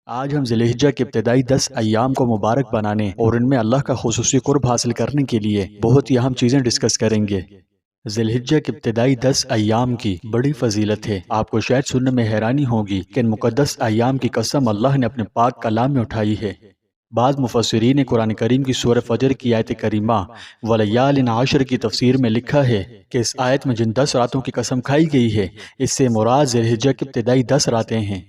آج ہم ذی الحجہ کے ابتدائی 10 ایام کو مبارک بنانے اور ان میں اللہ کا خصوصی قرب حاصل کرنے کے لیے بہت ہی اہم چیزیں ڈسکس کریں گے۔ ذی الحجہ کے ابتدائی 10 ایام کی بڑی فضیلت ہے۔ آپ کو شاید سننے میں حیرانی ہوگی کہ ان مقدس ایام کی قسم اللہ نے اپنے پاک کلام میں اٹھائی ہے۔ بعض مفسرین نے قرآن کریم کی سورہ فجر کی آیت کریمہ وَلَيَالٍ عَشْرٍ کی تفسیر میں لکھا ہے کہ اس آیت میں جن 10 راتوں کی قسم کھائی گئی ہے اس سے مراد ذی الحجہ کی ابتدائی 10 راتیں ہیں۔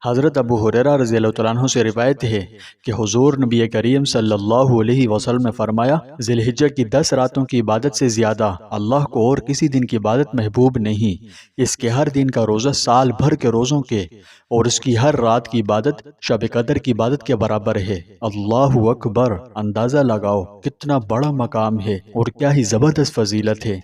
حضرت ابو ہریرہ رضی اللہ تعالیٰ عنہ سے روایت ہے کہ حضور نبی کریم صلی اللہ علیہ وسلم نے فرمایا، ذی الحجہ کی 10 راتوں کی عبادت سے زیادہ اللہ کو اور کسی دن کی عبادت محبوب نہیں۔ اس کے ہر دن کا روزہ سال بھر کے روزوں کے اور اس کی ہر رات کی عبادت شب قدر کی عبادت کے برابر ہے۔ اللہ اکبر! اندازہ لگاؤ کتنا بڑا مقام ہے اور کیا ہی زبردست فضیلت ہے۔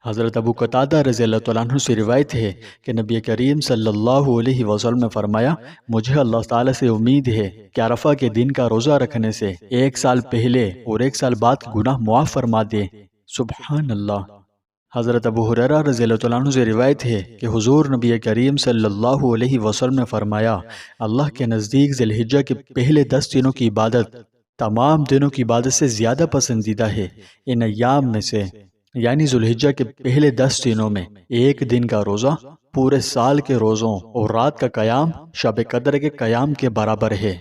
حضرت ابو قتادہ رضی اللہ تعالیٰ عنہ سے روایت ہے کہ نبی کریم صلی اللہ علیہ وسلم نے فرمایا، مجھے اللہ تعالیٰ سے امید ہے کہ عرفہ کے دن کا روزہ رکھنے سے 1 سال پہلے اور 1 سال بعد کے گناہ معاف فرما دے۔ سبحان اللہ۔ حضرت ابو ہریرہ رضی اللہ تعالیٰ عنہ سے روایت ہے کہ حضور نبی کریم صلی اللہ علیہ وسلم نے فرمایا، اللہ کے نزدیک ذی الحجہ کے پہلے 10 دنوں کی عبادت تمام دنوں کی عبادت سے زیادہ پسندیدہ ہے۔ ان ایام میں سے یعنی ذی الحجہ کے پہلے 10 دنوں میں ایک دن کا روزہ پورے سال کے روزوں اور رات کا قیام شب قدر کے قیام کے برابر ہے۔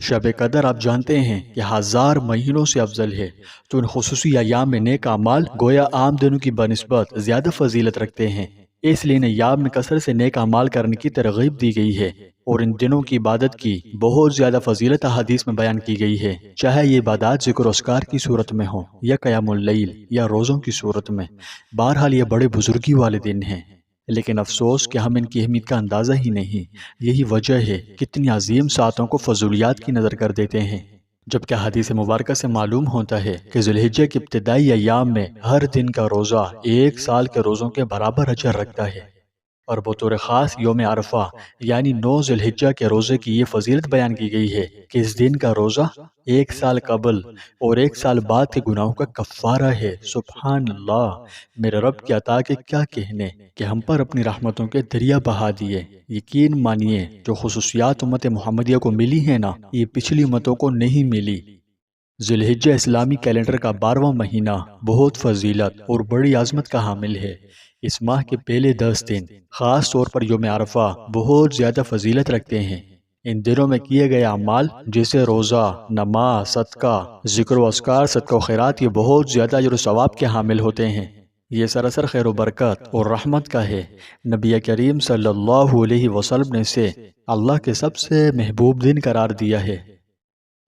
شب قدر آپ جانتے ہیں کہ 1000 مہینوں سے افضل ہے، تو ان خصوصی ایام میں نیک اعمال گویا عام دنوں کی بنسبت زیادہ فضیلت رکھتے ہیں۔ اس لیے ان ایام میں کثرت سے نیک اعمال کرنے کی ترغیب دی گئی ہے اور ان دنوں کی عبادت کی بہت زیادہ فضیلت احادیث میں بیان کی گئی ہے، چاہے یہ عبادات ذکر و اذکار کی صورت میں ہوں یا قیام اللیل یا روزوں کی صورت میں۔ بہرحال یہ بڑے بزرگی والے دن ہیں، لیکن افسوس کہ ہم ان کی اہمیت کا اندازہ ہی نہیں۔ یہی وجہ ہے کتنی عظیم ساعتوں کو فضولیات کی نظر کر دیتے ہیں، جبکہ حدیث مبارکہ سے معلوم ہوتا ہے کہ ذی الحجہ کے ابتدائی ایام میں ہر دن کا روزہ 1 سال کے روزوں کے برابر اجر رکھتا ہے۔ اور بطور خاص یوم عرفہ یعنی 9 ذی الحجہ کے روزے کی یہ فضیلت بیان کی گئی ہے کہ اس دن کا روزہ 1 سال قبل اور 1 سال بعد کے گناہوں کا کفارہ ہے۔ سبحان اللہ! میرے رب کی عطا کے کیا کہنے کہ ہم پر اپنی رحمتوں کے دریا بہا دیے۔ یقین مانیے جو خصوصیات امت محمدیہ کو ملی ہیں نا، یہ پچھلی امتوں کو نہیں ملی۔ ذی الحجہ اسلامی کیلنڈر کا 12واں مہینہ بہت فضیلت اور بڑی عظمت کا حامل ہے۔ اس ماہ کے پہلے 10 دن خاص طور پر یوم عرفہ بہت زیادہ فضیلت رکھتے ہیں۔ ان دنوں میں کیے گئے اعمال جیسے روزہ، نماز، صدقہ، ذکر و اذکار، صدقہ و خیرات یہ بہت زیادہ اجر و ثواب کے حامل ہوتے ہیں۔ یہ سراسر خیر و برکت اور رحمت کا ہے۔ نبی کریم صلی اللہ علیہ وسلم نے اسے اللہ کے سب سے محبوب دن قرار دیا ہے۔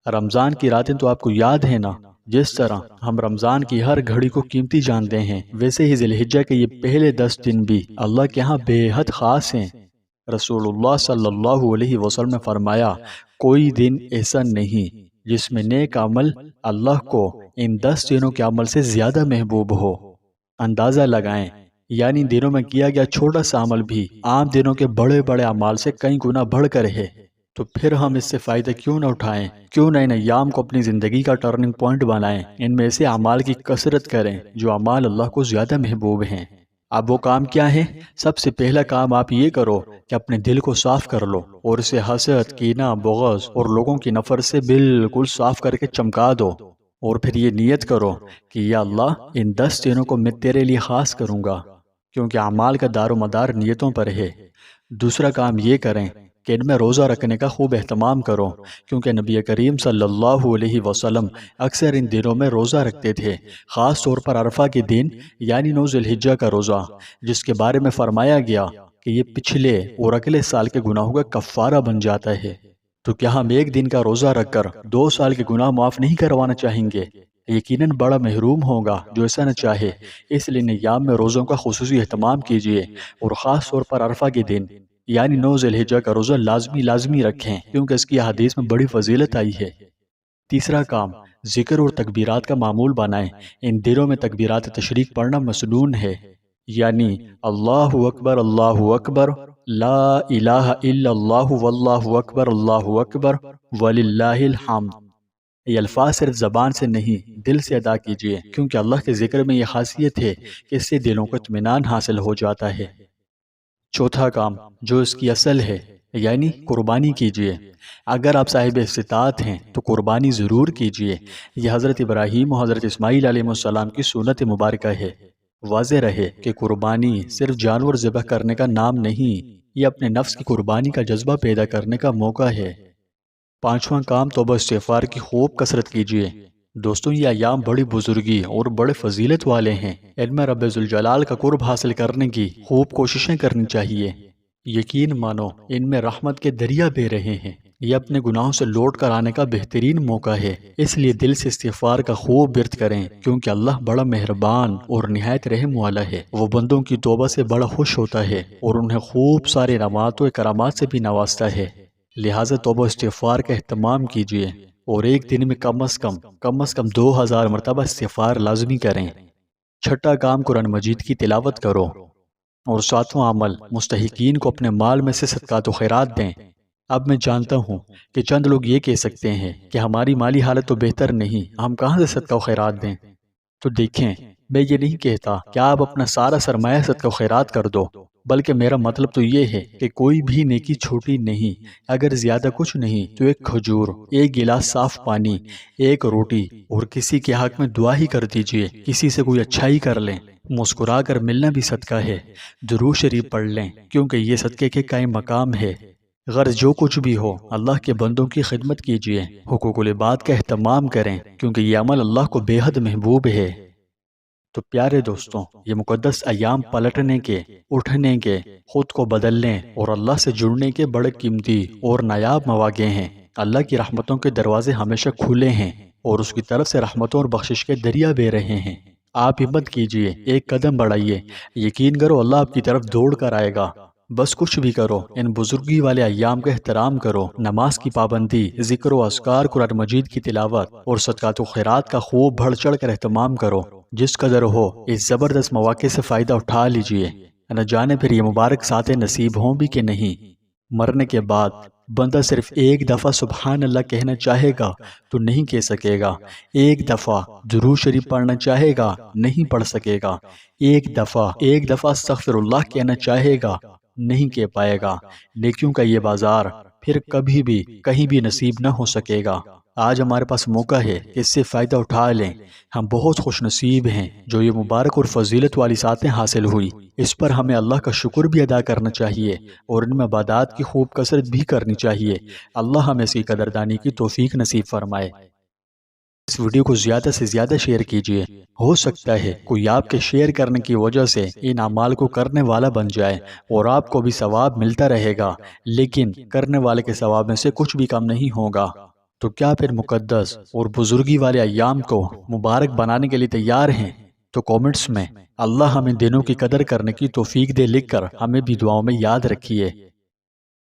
رمضان کی راتیں تو آپ کو یاد ہیں نا، جس طرح ہم رمضان کی ہر گھڑی کو قیمتی جانتے ہیں، ویسے ہی ذی الحجہ کے یہ پہلے 10 دن بھی اللہ کے ہاں بے حد خاص ہیں۔ رسول اللہ صلی اللہ علیہ وسلم نے فرمایا، کوئی دن ایسا نہیں جس میں نیک عمل اللہ کو ان 10 دنوں کے عمل سے زیادہ محبوب ہو۔ اندازہ لگائیں، یعنی دنوں میں کیا گیا چھوٹا سا عمل بھی عام دنوں کے بڑے بڑے اعمال سے کئی گنا بڑھ کر ہے، تو پھر ہم اس سے فائدہ کیوں نہ اٹھائیں؟ کیوں نہ ان ایام کو اپنی زندگی کا ٹرننگ پوائنٹ بنائیں؟ ان میں ایسے اعمال کی کثرت کریں جو اعمال اللہ کو زیادہ محبوب ہیں۔ اب وہ کام کیا ہے؟ سب سے پہلا کام آپ یہ کرو کہ اپنے دل کو صاف کر لو اور اسے حسد، کینہ، بغض اور لوگوں کی نفرت سے بالکل صاف کر کے چمکا دو، اور پھر یہ نیت کرو کہ یا اللہ ان 10 دنوں کو میں تیرے لیے خاص کروں گا، کیونکہ اعمال کا دار و مدار نیتوں پر ہے۔ دوسرا کام یہ کریں کہ ان میں روزہ رکھنے کا خوب اہتمام کرو، کیونکہ نبی کریم صلی اللہ علیہ وسلم اکثر ان دنوں میں روزہ رکھتے تھے، خاص طور پر عرفہ کے دن یعنی 9 ذی الحجہ کا روزہ، جس کے بارے میں فرمایا گیا کہ یہ پچھلے اور اگلے سال کے گناہوں کا کفارہ بن جاتا ہے۔ تو کیا ہم ایک دن کا روزہ رکھ کر 2 سال کے گناہ معاف نہیں کروانا چاہیں گے؟ یقیناً بڑا محروم ہوگا جو ایسا نہ چاہے۔ اس لیے ان ایام میں روزوں کا خصوصی اہتمام کیجیے اور خاص طور پر عرفہ کے دن یعنی 9 ذی الحجہ کا روزہ لازمی رکھیں، کیونکہ اس کی احادیث میں بڑی فضیلت آئی ہے۔ تیسرا کام، ذکر اور تکبیرات کا معمول بنائیں۔ ان دنوں میں تکبیرات تشریق پڑھنا مسنون ہے، یعنی اللہ اکبر، لا الہ الا اللہ واللہ اکبر وللہ الحمد۔ یہ الفاظ صرف زبان سے نہیں دل سے ادا کیجیے، کیونکہ اللہ کے ذکر میں یہ خاصیت ہے کہ اس سے دلوں کو اطمینان حاصل ہو جاتا ہے۔ چوتھا کام جو اس کی اصل ہے، یعنی قربانی کیجئے۔ اگر آپ صاحب استطاعت ہیں تو قربانی ضرور کیجئے۔ یہ حضرت ابراہیم و حضرت اسماعیل علیہ السلام کی سنت مبارکہ ہے۔ واضح رہے کہ قربانی صرف جانور ذبح کرنے کا نام نہیں، یہ اپنے نفس کی قربانی کا جذبہ پیدا کرنے کا موقع ہے۔ پانچواں کام توبہ استغفار کی خوب کثرت کیجیے۔ دوستوں، یہ ایام بڑی بزرگی اور بڑے فضیلت والے ہیں۔ ان میں رب ذوالجلال کا قرب حاصل کرنے کی خوب کوششیں کرنی چاہیے۔ یقین مانو ان میں رحمت کے دریا بہہ رہے ہیں۔ یہ اپنے گناہوں سے لوٹ کر آنے کا بہترین موقع ہے، اس لیے دل سے استغفار کا خوب ورد کریں، کیونکہ اللہ بڑا مہربان اور نہایت رحم والا ہے۔ وہ بندوں کی توبہ سے بڑا خوش ہوتا ہے اور انہیں خوب سارے انعامات و کرامات سے بھی نوازتا ہے۔ لہٰذا توبہ استغفار کا اہتمام کیجیے اور ایک دن میں کم از کم 2000 مرتبہ استغفار لازمی کریں۔ چھٹا کام قرآن مجید کی تلاوت کرو۔ اور ساتواں عمل مستحقین کو اپنے مال میں سے صدقات و خیرات دیں۔ اب میں جانتا ہوں کہ چند لوگ یہ کہہ سکتے ہیں کہ ہماری مالی حالت تو بہتر نہیں، ہم کہاں سے صدقہ و خیرات دیں؟ تو دیکھیں، میں یہ نہیں کہتا کہ آپ اپنا سارا سرمایہ صدقہ و خیرات کر دو، بلکہ میرا مطلب تو یہ ہے کہ کوئی بھی نیکی چھوٹی نہیں۔ اگر زیادہ کچھ نہیں تو ایک کھجور، ایک گلاس صاف پانی، ایک روٹی، اور کسی کے حق میں دعا ہی کر دیجئے۔ کسی سے کوئی اچھائی کر لیں، مسکرا کر ملنا بھی صدقہ ہے۔ درود شریف پڑھ لیں، کیونکہ یہ صدقے کے قائم مقام ہے۔ غرض جو کچھ بھی ہو، اللہ کے بندوں کی خدمت کیجیے۔ حقوق العباد کا اہتمام کریں، کیونکہ یہ عمل اللہ کو بے حد محبوب ہے۔ تو پیارے دوستوں، یہ مقدس ایام پلٹنے کے، اٹھنے کے، خود کو بدلنے اور اللہ سے جڑنے کے بڑے قیمتی اور نایاب مواقع ہیں۔ اللہ کی رحمتوں کے دروازے ہمیشہ کھلے ہیں اور اس کی طرف سے رحمتوں اور بخشش کے دریا بہہ رہے ہیں۔ آپ ہمت کیجئے، ایک قدم بڑھائیے، یقین کرو اللہ آپ کی طرف دوڑ کر آئے گا۔ بس کچھ بھی کرو، ان بزرگی والے ایام کا احترام کرو۔ نماز کی پابندی، ذکر و اذکار، قرآن مجید کی تلاوت اور صدقات و خیرات کا خوب بڑھ چڑھ کر اہتمام کرو۔ جس قدر ہو اس زبردست مواقع سے فائدہ اٹھا لیجئے، نہ جانے پھر یہ مبارک ساتھ نصیب ہوں بھی کہ نہیں۔ مرنے کے بعد بندہ صرف ایک دفعہ سبحان اللہ کہنا چاہے گا تو نہیں کہہ سکے گا، ایک دفعہ درود شریف پڑھنا چاہے گا نہیں پڑھ سکے گا، ایک دفعہ استغفر اللہ کہنا چاہے گا نہیں کہہ پائے گا۔ نیکیوں کا یہ بازار پھر کبھی بھی کہیں بھی نصیب نہ ہو سکے گا۔ آج ہمارے پاس موقع ہے کہ اس سے فائدہ اٹھا لیں۔ ہم بہت خوش نصیب ہیں جو یہ مبارک اور فضیلت والی ساتیں حاصل ہوئی۔ اس پر ہمیں اللہ کا شکر بھی ادا کرنا چاہیے اور ان میں عبادات کی خوب کثرت بھی کرنی چاہیے۔ اللہ ہمیں اس کی قدردانی کی توفیق نصیب فرمائے۔ اس ویڈیو کو زیادہ سے زیادہ شیئر کیجیے۔ ہو سکتا ہے کوئی آپ کے شیئر کرنے کی وجہ سے ان اعمال کو کرنے والا بن جائے اور آپ کو بھی ثواب ملتا رہے گا، لیکن کرنے والے کے ثواب میں سے کچھ بھی کم نہیں ہوگا۔ تو کیا پھر مقدس اور بزرگی والے ایام کو مبارک بنانے کے لیے تیار ہیں؟ تو کومنٹس میں اللہ ہمیں دنوں کی قدر کرنے کی توفیق دے لکھ کر ہمیں بھی دعاؤں میں یاد رکھیے۔